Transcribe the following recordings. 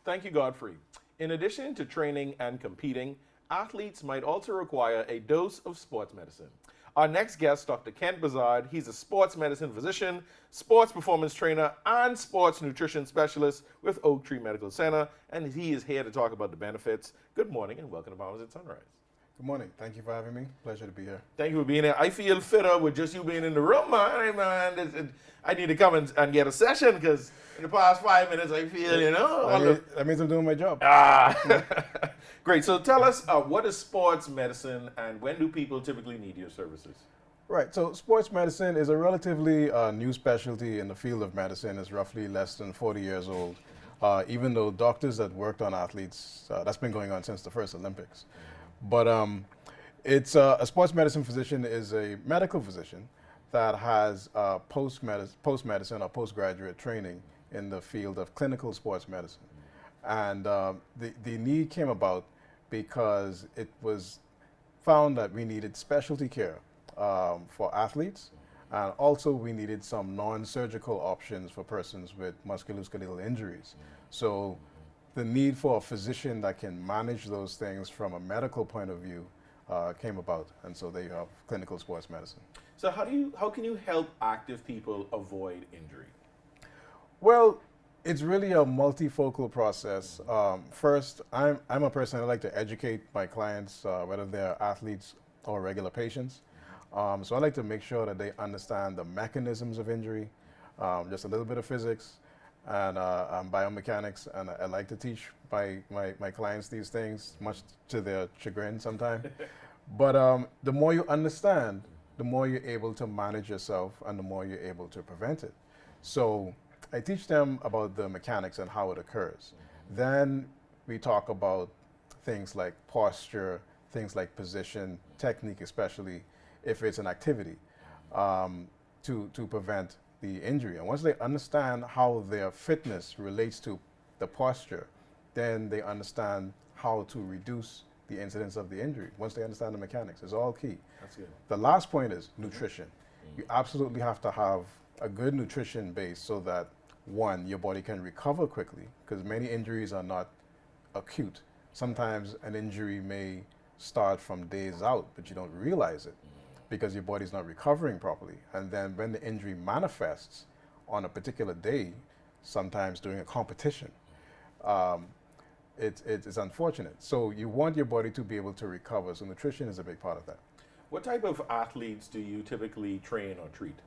Thank you, Godfrey. In addition to training and competing, athletes might also require a dose of sports medicine. Our next guest, Dr. Kent Bazard, he's a sports medicine physician, sports performance trainer, and sports nutrition specialist with Oak Tree Medical Center, and he is here to talk about the benefits. Good morning and welcome to Bahamas at Sunrise. Good morning. Thank you for having me. Pleasure to be here. Thank you for being here. I feel fitter with just you being in the room, man. Hey, man, I need to come and get a session because in the past 5 minutes I feel, That means I'm doing my job. Great. So tell us, what is sports medicine and when do people typically need your services? Right. So sports medicine is a relatively new specialty in the field of medicine. It's roughly less than 40 years old. Even though doctors that worked on athletes, that's been going on since the first Olympics. But it's a sports medicine physician is a medical physician that has post-medicine or postgraduate training in the field of clinical sports medicine. And the need came about because it was found that we needed specialty care for athletes, and also we needed some non-surgical options for persons with musculoskeletal injuries. So the need for a physician that can manage those things from a medical point of view came about, and so there you have clinical sports medicine. So how can you help active people avoid injury? Well, it's really a multifocal process. First, I'm a person I like to educate my clients, whether they're athletes or regular patients. So I like to make sure that they understand the mechanisms of injury, just a little bit of physics and biomechanics, and I like to teach my clients these things, much to their chagrin sometimes. But the more you understand, the more you're able to manage yourself and the more you're able to prevent it. So I teach them about the mechanics and how it occurs. Then we talk about things like posture, things like position, technique, especially if it's an activity, to prevent the injury. And once they understand how their fitness relates to the posture, then they understand how to reduce the incidence of the injury. Once they understand the mechanics, it's all key. That's good. The last point is nutrition. You absolutely have to have a good nutrition base so that, one, your body can recover quickly, because many injuries are not acute. Sometimes an injury may start from days out, but you don't realize it because your body's not recovering properly. And then when the injury manifests on a particular day, sometimes during a competition, it's unfortunate. So you want your body to be able to recover. So nutrition is a big part of that. What type of athletes do you typically train or treat?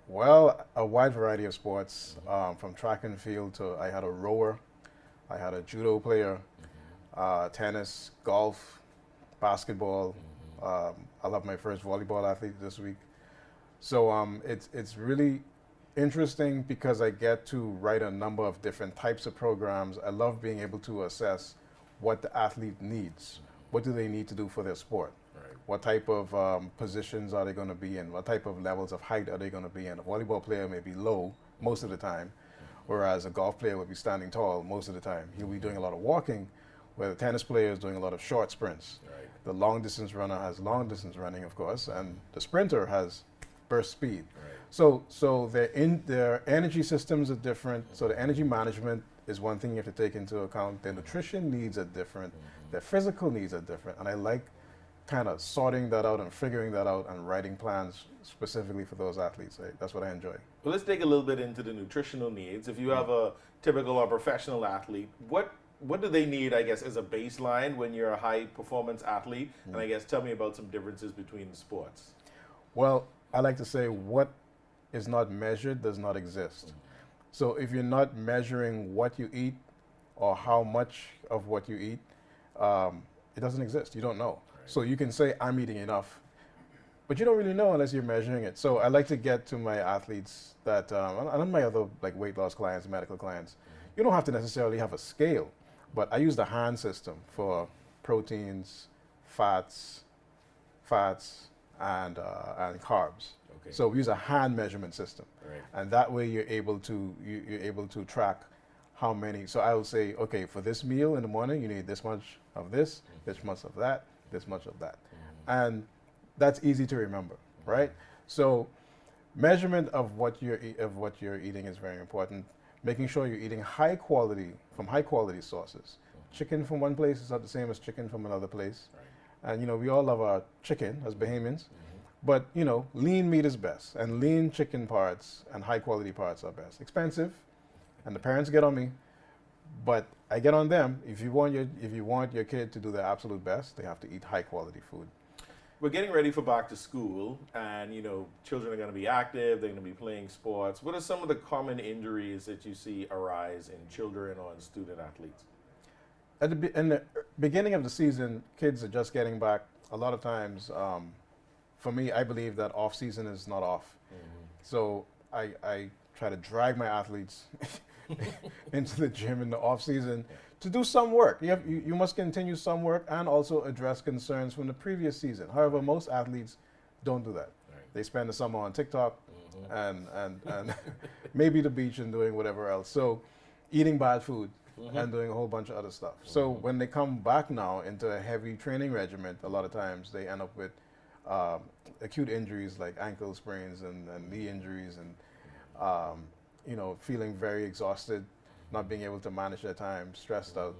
Well, a wide variety of sports, from track and field to I had a rower, I had a judo player, tennis, golf, basketball. I'll have my first volleyball athlete this week. So it's really interesting because I get to write a number of different types of programs. I love being able to assess what the athlete needs. What do they need to do for their sport? Right. What type of positions are they going to be in? What type of levels of height are they going to be in? A volleyball player may be low most of the time, whereas a golf player would be standing tall most of the time. He'll be doing a lot of walking, where the tennis player is doing a lot of short sprints. Right. The long distance runner has long distance running, of course, and the sprinter has burst speed. Right. So their energy systems are different. So the energy management is one thing you have to take into account. Their nutrition needs are different. Their physical needs are different. And I like kind of sorting that out and figuring that out and writing plans specifically for those athletes. That's what I enjoy. Well, let's dig a little bit into the nutritional needs. If you have a typical or professional athlete, what do they need, I guess, as a baseline when you're a high-performance athlete? And I guess tell me about some differences between the sports. Well, I like to say what is not measured does not exist. So if you're not measuring what you eat or how much of what you eat, it doesn't exist. You don't know. Right. So you can say, I'm eating enough, but you don't really know unless you're measuring it. So I like to get to my athletes that, and my other like weight loss clients, medical clients, you don't have to necessarily have a scale, but I use the hand system for proteins, fats, and carbs. Okay. So we use a hand measurement system, Right. and that way you're able to track how many. So I will say, okay, for this meal in the morning, you need this much of this, this much of that, this much of that, and that's easy to remember, right? So measurement of what you're eating is very important. making sure you're eating high quality from high quality sources. Chicken from one place is not the same as chicken from another place. Right. And we all love our chicken as Bahamians, but lean meat is best, and lean chicken parts and high quality parts are best. Expensive, and the parents get on me, but I get on them. If you want your kid to do their absolute best, they have to eat high quality food. We're getting ready for back to school, and children are going to be active. They're going to be playing sports. What are some of the common injuries that you see arise in children or in student athletes? In the beginning of the season, kids are just getting back. A lot of times, for me, I believe that off season is not off. So I try to drag my athletes into the gym in the off season to do some work. You must continue some work and also address concerns from the previous season. However, most athletes don't do that. Right. They spend the summer on TikTok and maybe the beach and doing whatever else. So eating bad food and doing a whole bunch of other stuff. So when they come back now into a heavy training regimen, a lot of times they end up with acute injuries like ankle sprains and knee injuries and feeling very exhausted, not being able to manage their time, stressed out.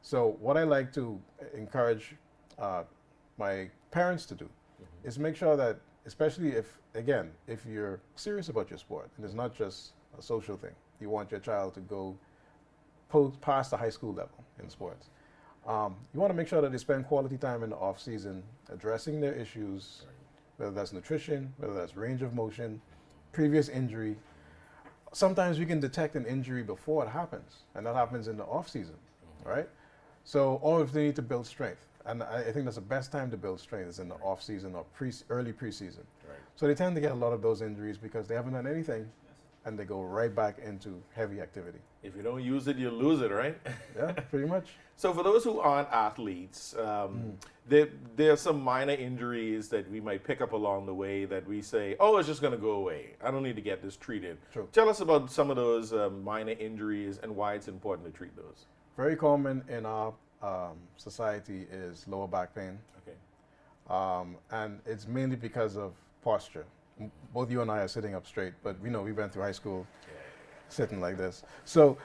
So what I like to encourage my parents to do is make sure that, especially if you're serious about your sport, and it's not just a social thing, you want your child to go past the high school level in sports. You want to make sure that they spend quality time in the off season addressing their issues, whether that's nutrition, whether that's range of motion, previous injury. Sometimes we can detect an injury before it happens, and that happens in the off season, right? So, or if they need to build strength, and I think that's the best time to build strength is in the off season or early preseason. Right. So they tend to get a lot of those injuries because they haven't done anything, and they go right back into heavy activity. If you don't use it, you lose it, right? Yeah, pretty much. So for those who aren't athletes, there are some minor injuries that we might pick up along the way that we say, oh, it's just going to go away. I don't need to get this treated. True. Tell us about some of those minor injuries and why it's important to treat those. Very common in our society is lower back pain. Okay. And it's mainly because of posture. Both you and I are sitting up straight, but we went through high school sitting like this. So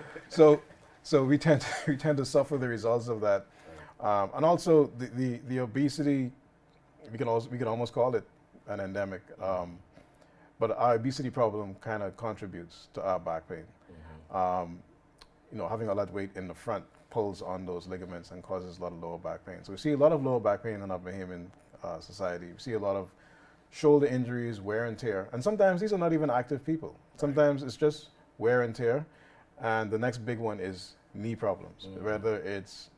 we tend to suffer the results of that. And also the obesity, we can almost call it an endemic. But our obesity problem kind of contributes to our back pain. Having a lot of weight in the front pulls on those ligaments and causes a lot of lower back pain. So we see a lot of lower back pain in our Bahamian society. We see a lot of shoulder injuries, wear and tear. And sometimes these are not even active people. Sometimes it's just wear and tear. And the next big one is knee problems, whether it's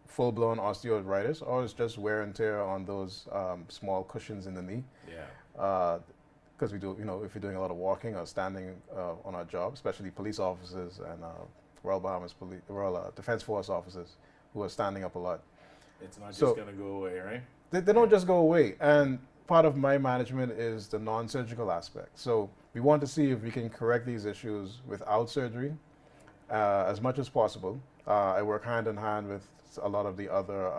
full-blown osteoarthritis or it's just wear and tear on those small cushions in the knee. Yeah. Because we do, if you're doing a lot of walking or standing on our job, especially police officers and Royal Bahamas Royal Defense Force officers who are standing up a lot. It's not just going to go away, right? They don't just go away. And part of my management is the non-surgical aspect. So we want to see if we can correct these issues without surgery as much as possible. I work hand in hand with a lot of the other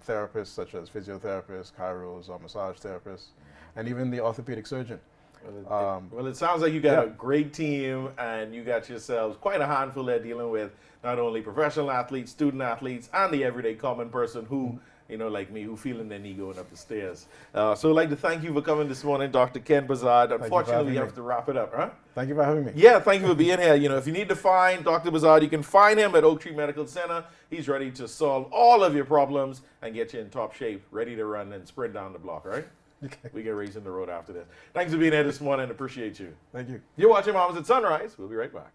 therapists, such as physiotherapists, chiros, or massage therapists, and even the orthopedic surgeon. Well, it sounds like you got a great team, and you got yourselves quite a handful there dealing with not only professional athletes, student athletes, and the everyday common person who, like me, who feeling their knee going up the stairs. So I'd like to thank you for coming this morning, Dr. Ken Bazard. Unfortunately, we have to wrap it up, huh? Thank you for having me. Yeah, thank you for being here. If you need to find Dr. Bazard, you can find him at Oak Tree Medical Center. He's ready to solve all of your problems and get you in top shape, ready to run and sprint down the block, all right? Okay. We get racing the road after this. Thanks for being here this morning. Appreciate you. Thank you. You're watching Mamas at Sunrise. We'll be right back.